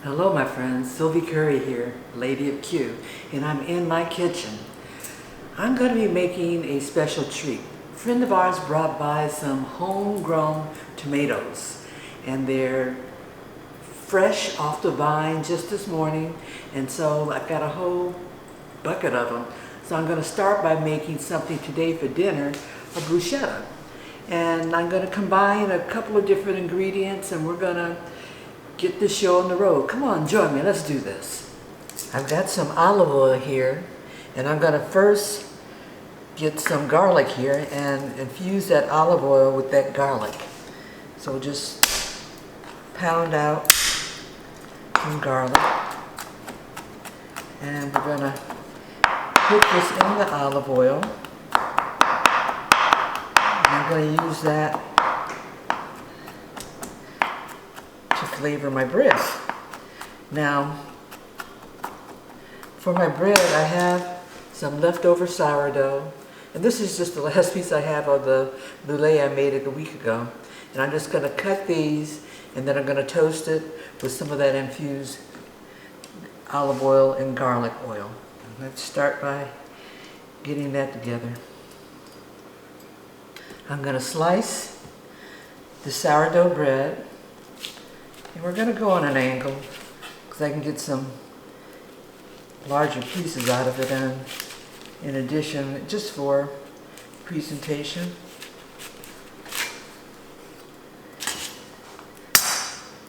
Hello my friends, Sylvie Curry here, Lady of Q, and I'm in my kitchen. I'm going to be making a special treat. A friend of ours brought by some homegrown tomatoes, and they're fresh off the vine just this morning, and so I've got a whole bucket of them. So I'm going to start by making something today for dinner, a bruschetta. And I'm going to combine a couple of different ingredients, and we're going to get this show on the road. Come on, join me. Let's do this. I've got some olive oil here, and I'm going to first get some garlic here and infuse that olive oil with that garlic. So just pound out some garlic, and we're going to put this in the olive oil. And I'm going to use that to flavor my bread. Now, for my bread, I have some leftover sourdough, and this is just the last piece I have of the brulee I made it a week ago. And I'm just going to cut these, and then I'm going to toast it with some of that infused olive oil and garlic oil. Let's start by getting that together. I'm going to slice the sourdough bread, and we're going to go on an angle because I can get some larger pieces out of it, and in addition, just for presentation.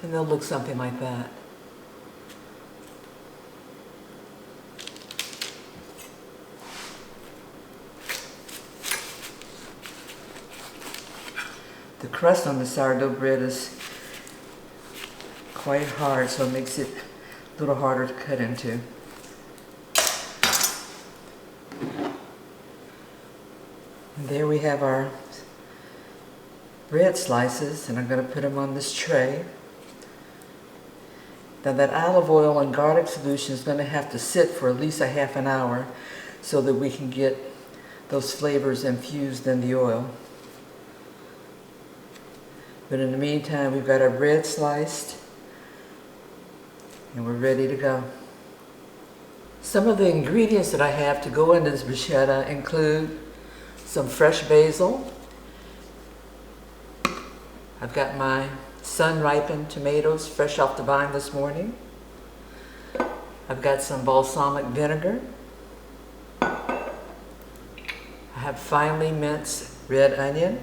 And they'll look something like that. The crust on the sourdough bread is quite hard, so it makes it a little harder to cut into. And there we have our bread slices, and I'm going to put them on this tray. Now that olive oil and garlic solution is going to have to sit for at least a half an hour so that we can get those flavors infused in the oil. But in the meantime, we've got our bread sliced, and we're ready to go. Some of the ingredients that I have to go into this bruschetta include some fresh basil. I've got my sun-ripened tomatoes fresh off the vine this morning. I've got some balsamic vinegar. I have finely minced red onion.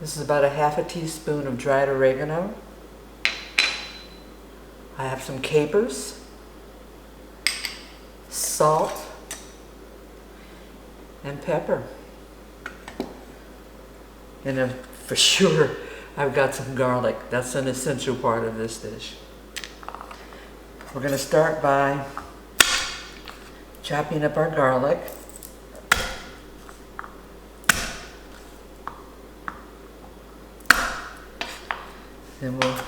This is about a half a teaspoon of dried oregano. I have some capers, salt, and pepper. And for sure, I've got some garlic. That's an essential part of this dish. We're going to start by chopping up our garlic. Then we'll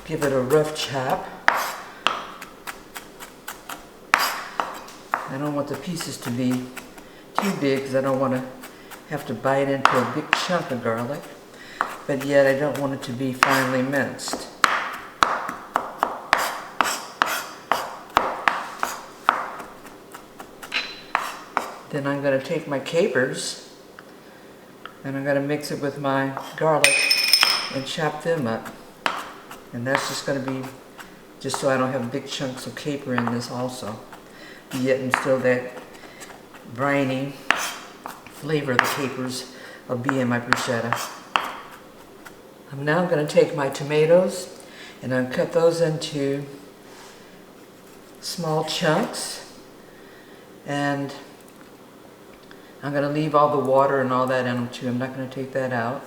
give it a rough chop. I don't want the pieces to be too big because I don't want to have to bite into a big chunk of garlic, but yet I don't want it to be finely minced. Then I'm going to take my capers and I'm going to mix it with my garlic and chop them up. And that's just going to be just so I don't have big chunks of caper in this also. Yet and still that briny flavor of the capers will be in my bruschetta. I'm now going to take my tomatoes and I'll cut those into small chunks, and I'm going to leave all the water and all that in them too. I'm not going to take that out.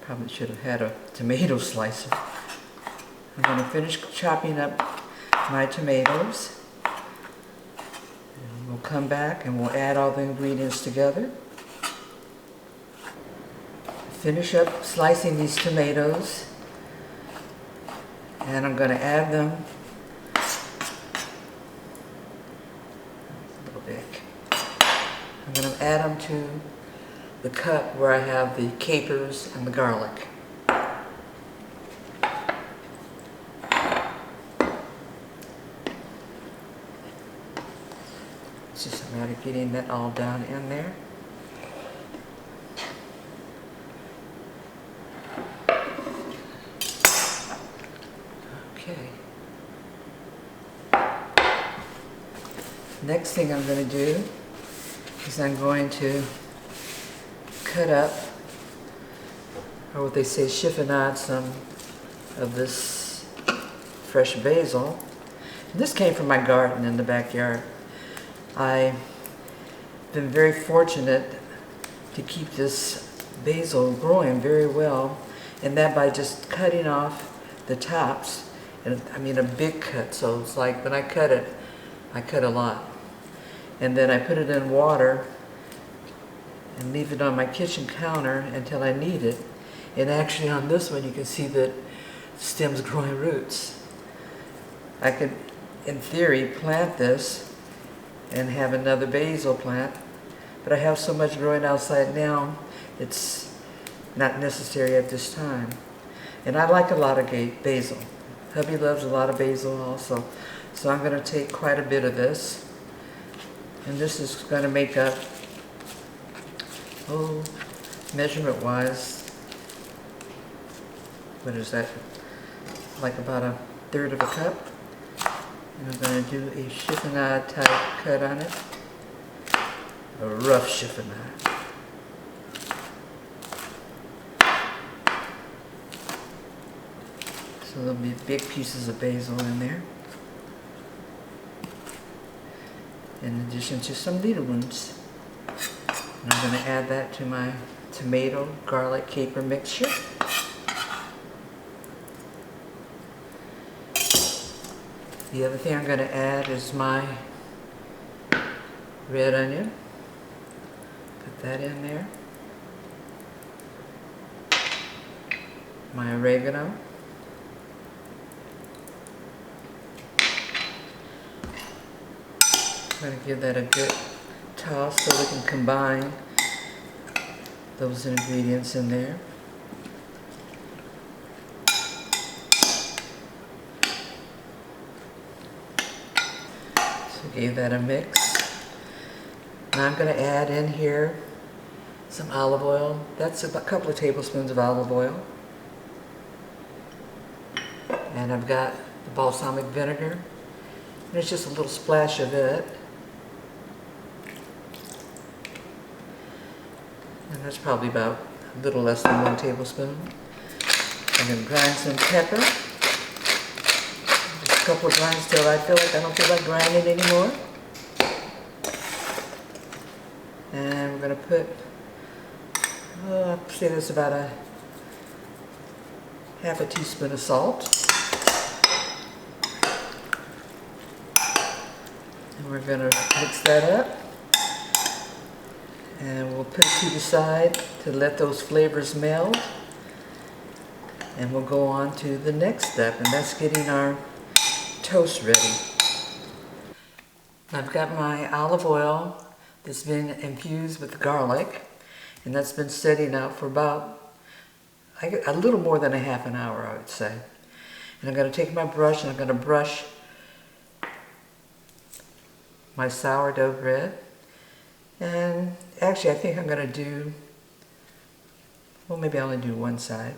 Probably should have had a tomato slicer. I'm going to finish chopping up my tomatoes. And we'll come back and we'll add all the ingredients together. Finish up slicing these tomatoes, and I'm going to add them big. I'm going to add them to the cup where I have the capers and the garlic. It's just a matter of getting that all down in there. Okay. Next thing I'm going to do is I'm going to cut up, or what they say, chiffonade, some of this fresh basil. And this came from my garden in the backyard. I've been very fortunate to keep this basil growing very well, and that by just cutting off the tops, and I mean a big cut, so it's like when I cut it, I cut a lot. And then I put it in water and leave it on my kitchen counter until I need it. And actually on this one you can see that stems growing roots. I could, in theory, plant this and have another basil plant, but I have so much growing outside now, it's not necessary at this time. And I like a lot of basil. Hubby loves a lot of basil also. So I'm going to take quite a bit of this. And this is going to make up, measurement-wise, what is that? Like about 1/3 of a cup. And I'm going to do a chiffonade type cut on it. A rough chiffonade. So there'll be big pieces of basil in there, in addition to some little ones. And I'm going to add that to my tomato, garlic, caper mixture. The other thing I'm going to add is my red onion. Put that in there. My oregano. I'm going to give that a good toss so we can combine those ingredients in there. So gave that a mix. Now I'm going to add in here some olive oil. That's a couple of tablespoons of olive oil. And I've got the balsamic vinegar. And it's just a little splash of it. And that's probably about a little less than 1 tablespoon. I'm going to grind some pepper. Just a couple of grinds till I don't feel like grinding anymore. And we're going to put, I'd say there's about a half a teaspoon of salt. And we're going to mix that up. And we'll put it to the side to let those flavors meld. And we'll go on to the next step, and that's getting our toast ready. I've got my olive oil that's been infused with garlic, and that's been setting out for about a little more than a half an hour, I would say. And I'm going to take my brush and I'm going to brush my sourdough bread. And actually I think I'm going to do, well, maybe I'll only do one side.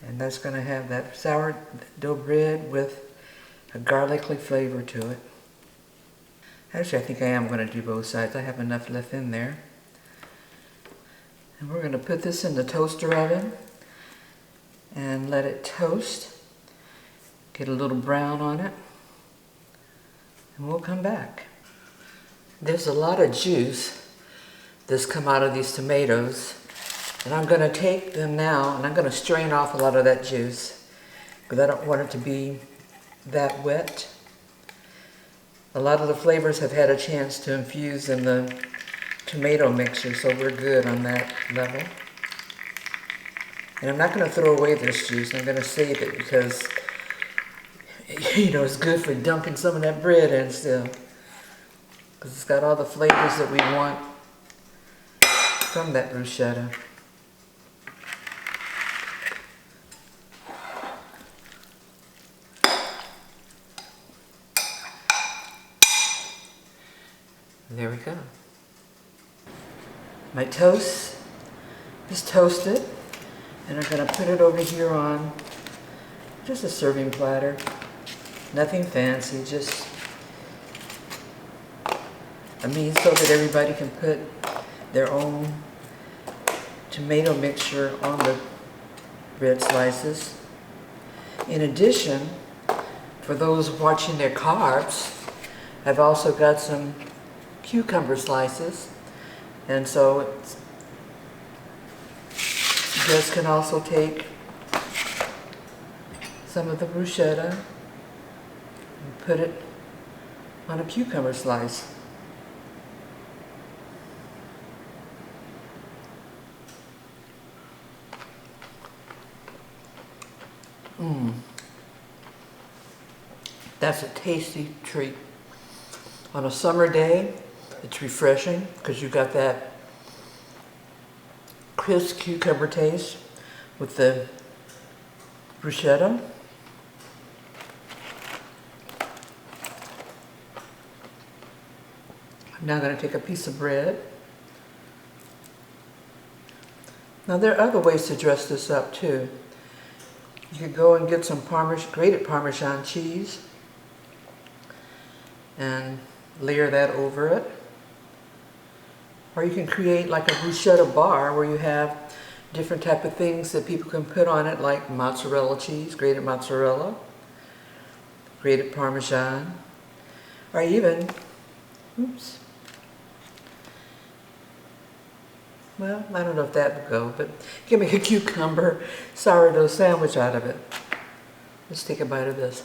And that's going to have that sourdough bread with a garlicky flavor to it. Actually, I think I am going to do both sides. I have enough left in there. And we're going to put this in the toaster oven and let it toast. Get a little brown on it. And we'll come back. There's a lot of juice that's come out of these tomatoes. And I'm going to take them now and I'm going to strain off a lot of that juice because I don't want it to be that wet. A lot of the flavors have had a chance to infuse in the tomato mixture, so we're good on that level. And I'm not going to throw away this juice. I'm going to save it because, you know, it's good for dunking some of that bread in still. because it's got all the flavors that we want from that bruschetta. There we go. My toast is toasted, and I'm going to put it over here on just a serving platter. Nothing fancy, just so that everybody can put their own tomato mixture on the bread slices. In addition, for those watching their carbs, I've also got some cucumber slices, and so you guys can also take some of the bruschetta and put it on a cucumber slice. That's a tasty treat. On a summer day, it's refreshing because you got that crisp cucumber taste with the bruschetta. I'm now going to take a piece of bread. Now there are other ways to dress this up too. You could go and get some grated Parmesan cheese and layer that over it. Or you can create like a bruschetta bar where you have different type of things that people can put on it, like mozzarella cheese, grated mozzarella, grated Parmesan, or even, well, I don't know if that would go, but you can make a cucumber sourdough sandwich out of it. Let's take a bite of this.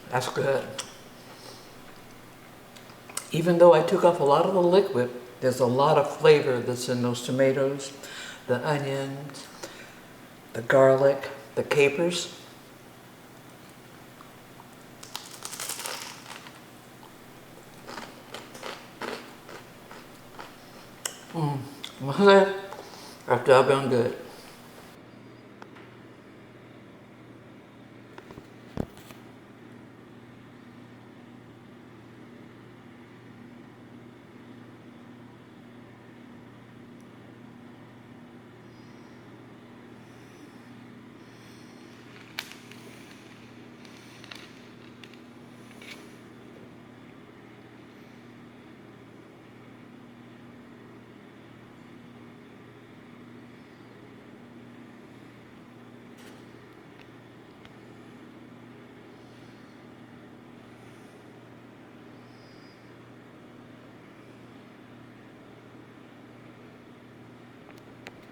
That's good. Even though I took off a lot of the liquid, there's a lot of flavor that's in those tomatoes, the onions, the garlic, the capers. That's doggone good.